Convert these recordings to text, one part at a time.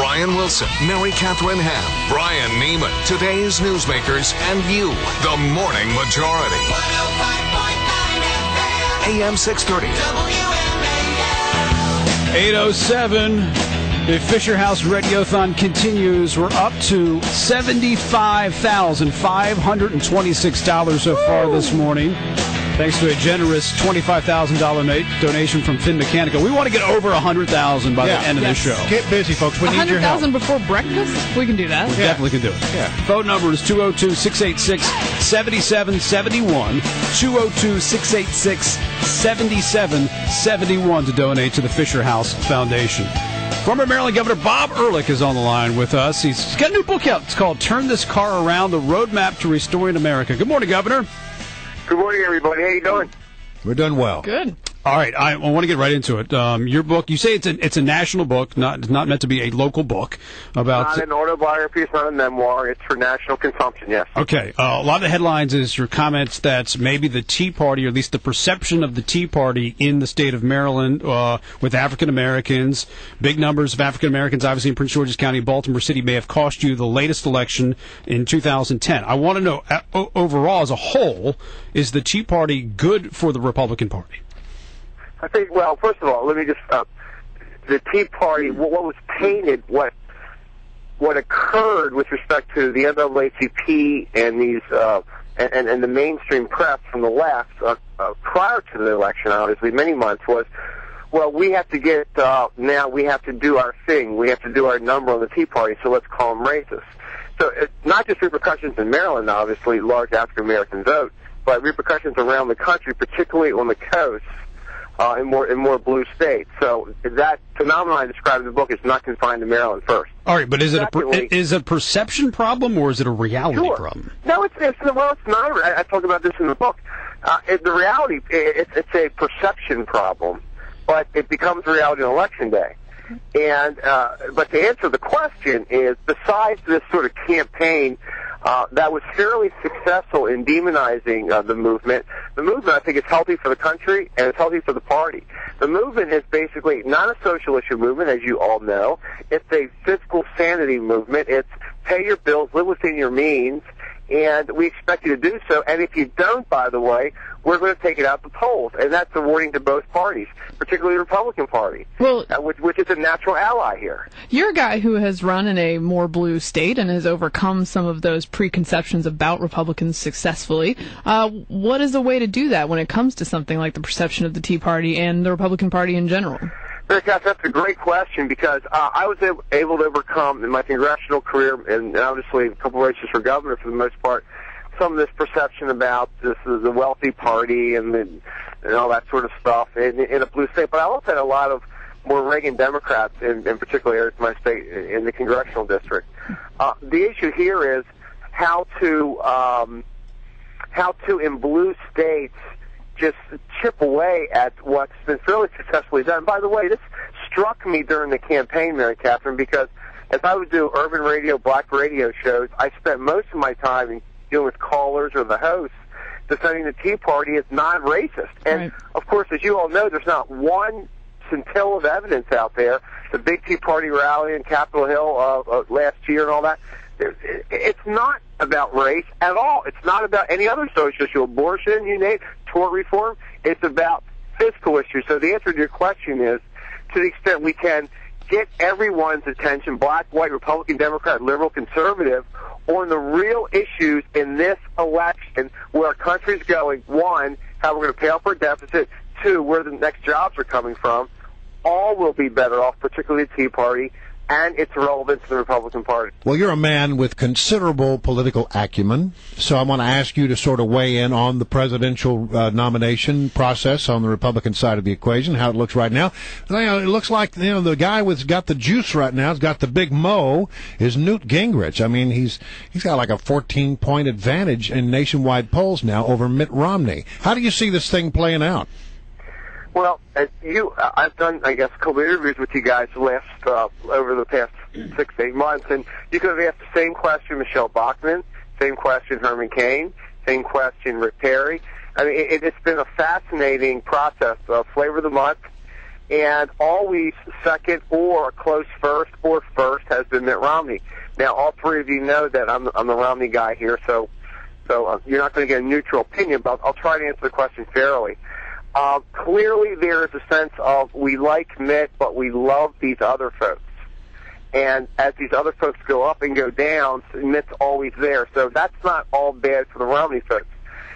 Brian Wilson, Mary Catherine Ham, Brian Neiman, today's newsmakers, and you, the Morning Majority. 105.9 FM. AM 630. WMAL. 8:07. The Fisher House Radiothon continues. We're up to $75,526 so far this morning, thanks to a generous $25,000 donation from Finn Mechanical. We want to get over $100,000 by the end of this show. Get busy, folks. We need your help. $100,000 before breakfast? We can do that. We definitely can do it. Yeah. Phone number is 202-686-7771. 202-686-7771 to donate to the Fisher House Foundation. Former Maryland Governor Bob Ehrlich is on the line with us. He's got a new book out. It's called Turn This Car Around, The Roadmap to Restoring America. Good morning, Governor. Good morning, everybody. How you doing? We're doing well. Good. All right, I want to get right into it. Your book, you say it's a national book, not meant to be a local book. About not an autobiography, it's not a memoir. It's for national consumption, yes. Okay. A lot of the headlines is your comments that maybe the Tea Party, or at least the perception of the Tea Party in the state of Maryland with African Americans, big numbers of African Americans, obviously in Prince George's County, Baltimore City, may have cost you the latest election in 2010. I want to know, overall, as a whole, is the Tea Party good for the Republican Party? I think, well, first of all, let me just, the Tea Party, what was painted, what occurred with respect to the NAACP and these, and the mainstream press from the left, prior to the election, obviously, many months was, well, we have to get, now we have to do our thing. We have to do our number on the Tea Party, so let's call them racist. So it's not just repercussions in Maryland, obviously, large African-American vote, but repercussions around the country, particularly on the coast, in more blue states. So that phenomenon I described in the book is not confined to Maryland first. All right, but is it a perception problem or is it a reality problem? No, it's not. I talk about this in the book. The reality, it's a perception problem, but it becomes reality on Election Day. And but to answer the question is, besides this sort of campaign that was fairly successful in demonizing the movement I think is healthy for the country and it's healthy for the party. The movement is basically not a social issue movement, as you all know. It's a fiscal sanity movement. It's pay your bills, live within your means, and we expect you to do so. And if you don't, by the way, we're going to take it out the polls. And that's a warning to both parties, particularly the Republican Party, which is a natural ally here. You're a guy who has run in a more blue state and has overcome some of those preconceptions about Republicans successfely. What is the way to do that when it comes to something like the perception of the Tea Party and the Republican Party in general? That's a great question, because I was able to overcome in my congressional career, and obviously a couple races for governor for the most part, some of this perception about this the wealthy party and all that sort of stuff in a blue state. But I also had a lot of more Reagan Democrats in particular areas of my state in the congressional district. The issue here is how to in blue states just chip away at what's been fairly successfully done. By the way, this struck me during the campaign, Mary Catherine, because as I would do urban radio, black radio shows, I spent most of my time dealing with callers or the hosts defending the Tea Party as non-racist. And, of course, as you all know, there's not one scintilla of evidence out there. The big Tea Party rally in Capitol Hill last year and all that, it's not about race at all. It's not about any other social issue, abortion, you name it, tort reform. It's about fiscal issues. So the answer to your question is, to the extent we can get everyone's attention, black, white, Republican, Democrat, liberal, conservative, on the real issues in this election, where our country's going, one, how we're going to pay off our deficit, two, where the next jobs are coming from, all will be better off, particularly the Tea Party, and its relevance to the Republican Party. Well, you're a man with considerable political acumen, so I want to ask you to sort of weigh in on the presidential nomination process on the Republican side of the equation, how it looks right now. It looks like the guy who's got the juice right now, has got the big mo, is Newt Gingrich. I mean, he's got like a 14-point advantage in nationwide polls now over Mitt Romney. How do you see this thing playing out? Well, I've done, I guess, a couple of interviews with you guys over the past 6 to 8 months, and you could have asked the same question Michelle Bachmann, same question Herman Cain, same question Rick Perry. I mean, it's been a fascinating process. Flavor of the month, and always second or a close first or first has been Mitt Romney. Now, all three of you know that I'm the Romney guy here, so you're not going to get a neutral opinion, but I'll try to answer the question fairly. Clearly, there is a sense of we like Mitt, but we love these other folks. And as these other folks go up and go down, Mitt's always there. So that's not all bad for the Romney folks.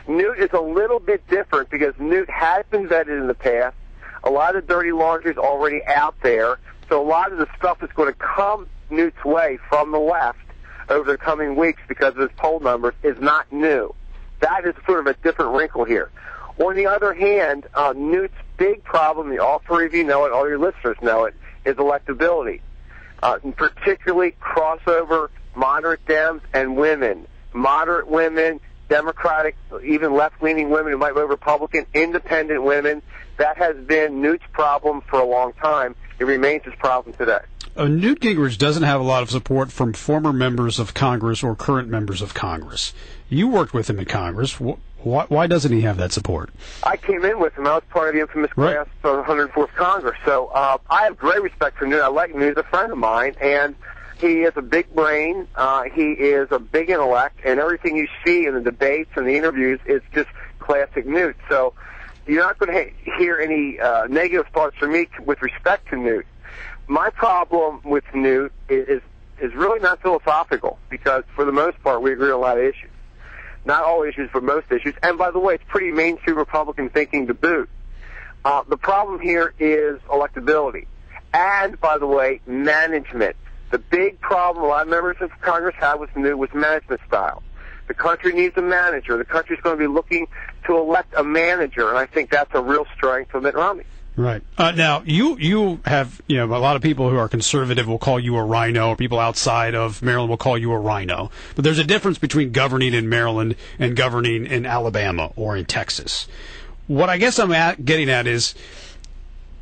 Newt is a little bit different because Newt has been vetted in the past. A lot of dirty laundry is already out there. So a lot of the stuff is going to come Newt's way from the left over the coming weeks because of his poll numbers is not new. That is sort of a different wrinkle here. On the other hand, Newt's big problem, all three of you know it, all your listeners know it, is electability. Particularly crossover moderate Dems and women. Moderate women, Democratic, even left-leaning women who might vote Republican, independent women. That has been Newt's problem for a long time. It remains his problem today. Newt Gingrich doesn't have a lot of support from former members of Congress or current members of Congress. You worked with him in Congress. Why doesn't he have that support? I came in with him. I was part of the infamous class of the 104th Congress. So I have great respect for Newt. I like Newt. He's a friend of mine, and he is a big brain. He is a big intellect, and everything you see in the debates and the interviews is just classic Newt. So you're not going to hear any negative thoughts from me with respect to Newt. My problem with Newt is really not philosophical because, for the most part, we agree on a lot of issues. Not all issues, but most issues. And, by the way, it's pretty mainstream Republican thinking to boot. The problem here is electability. And, by the way, management. The big problem a lot of members of Congress have with Newt was management style. The country needs a manager. The country's going to be looking to elect a manager, and I think that's a real strength for Mitt Romney. Right. Now, you have, a lot of people who are conservative will call you a rhino, or people outside of Maryland will call you a rhino. But there's a difference between governing in Maryland and governing in Alabama or in Texas. What I guess I'm getting at is,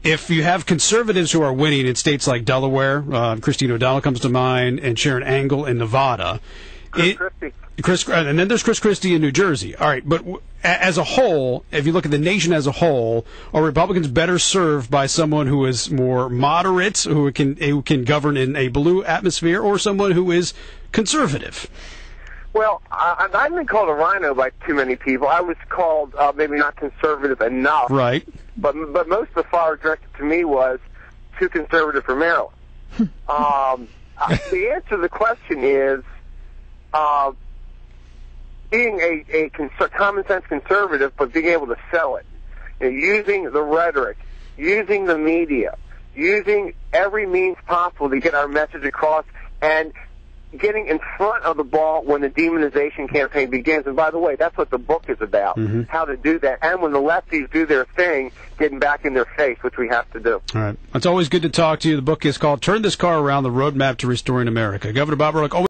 if you have conservatives who are winning in states like Delaware, Christine O'Donnell comes to mind, and Sharon Angle in Nevada. And then there's Chris Christie in New Jersey. All right, but as a whole, if you look at the nation as a whole, are Republicans better served by someone who is more moderate, who can govern in a blue atmosphere, or someone who is conservative? Well, I've been called a rhino by too many people. I was called maybe not conservative enough. Right. But most of the fire directed to me was too conservative for Maryland. The answer to the question is being a common sense conservative, but being able to sell it, using the rhetoric, using the media, using every means possible to get our message across, and getting in front of the ball when the demonization campaign begins. And by the way, that's what the book is about, how to do that. And when the lefties do their thing, getting back in their face, which we have to do. All right. It's always good to talk to you. The book is called Turn This Car Around, The Roadmap to Restoring America. Governor Bob Ehrlich, always